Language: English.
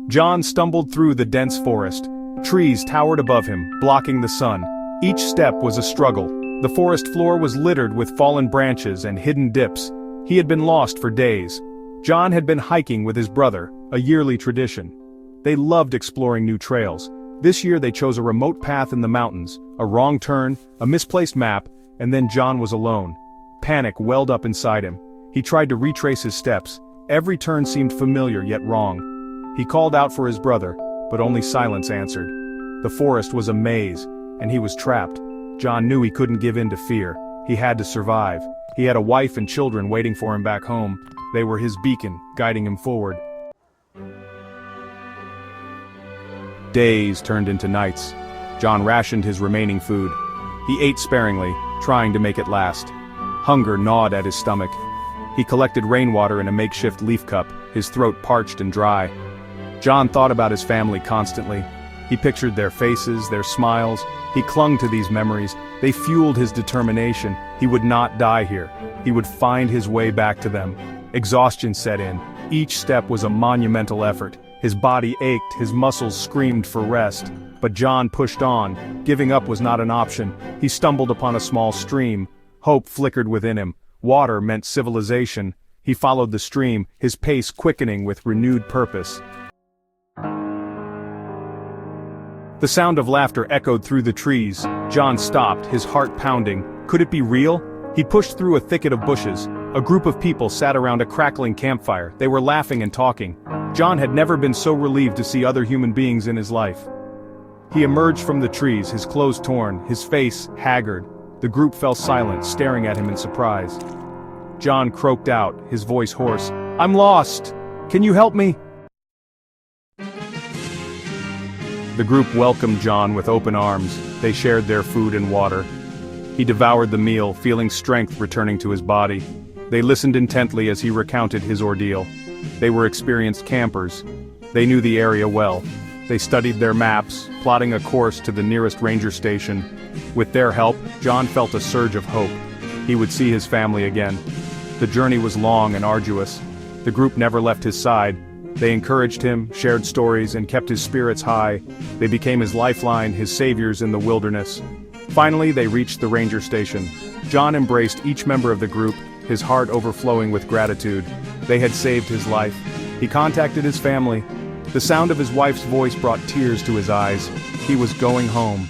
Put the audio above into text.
John stumbled through the dense forest. Trees towered above him, blocking the sun. Each step was a struggle. The forest floor was littered with fallen branches and hidden dips. He had been lost for days. John had been hiking with his brother, a yearly tradition. They loved exploring new trails. This year they chose a remote path in the mountains, a wrong turn, a misplaced map, and then John was alone. Panic welled up inside him. He tried to retrace his steps. Every turn seemed familiar yet wrong. He called out for his brother, but only silence answered. The forest was a maze, and he was trapped. John knew he couldn't give in to fear. He had to survive. He had a wife and children waiting for him back home. They were his beacon, guiding him forward. Days turned into nights. John rationed his remaining food. He ate sparingly, trying to make it last. Hunger gnawed at his stomach. He collected rainwater in a makeshift leaf cup, his throat parched and dry. John thought about his family constantly. He pictured their faces, their smiles. He clung to these memories. They fueled his determination. He would not die here. He would find his way back to them. Exhaustion set in. Each step was a monumental effort. His body ached, his muscles screamed for rest. But John pushed on. Giving up was not an option. He stumbled upon a small stream. Hope flickered within him. Water meant civilization. He followed the stream, his pace quickening with renewed purpose. The sound of laughter echoed through the trees. John stopped, his heart pounding. Could it be real? He pushed through a thicket of bushes. A group of people sat around a crackling campfire. They were laughing and talking. John had never been so relieved to see other human beings in his life. He emerged from the trees, his clothes torn, his face haggard. The group fell silent, staring at him in surprise. John croaked out, his voice hoarse. "I'm lost! Can you help me?" The group welcomed John with open arms. They shared their food and water. He devoured the meal, feeling strength returning to his body. They listened intently as he recounted his ordeal. They were experienced campers. They knew the area well. They studied their maps, plotting a course to the nearest ranger station. With their help, John felt a surge of hope. He would see his family again. The journey was long and arduous. The group never left his side. They encouraged him, shared stories, and kept his spirits high. They became his lifeline, his saviors in the wilderness. Finally, they reached the ranger station. John embraced each member of the group, his heart overflowing with gratitude. They had saved his life. He contacted his family. The sound of his wife's voice brought tears to his eyes. He was going home.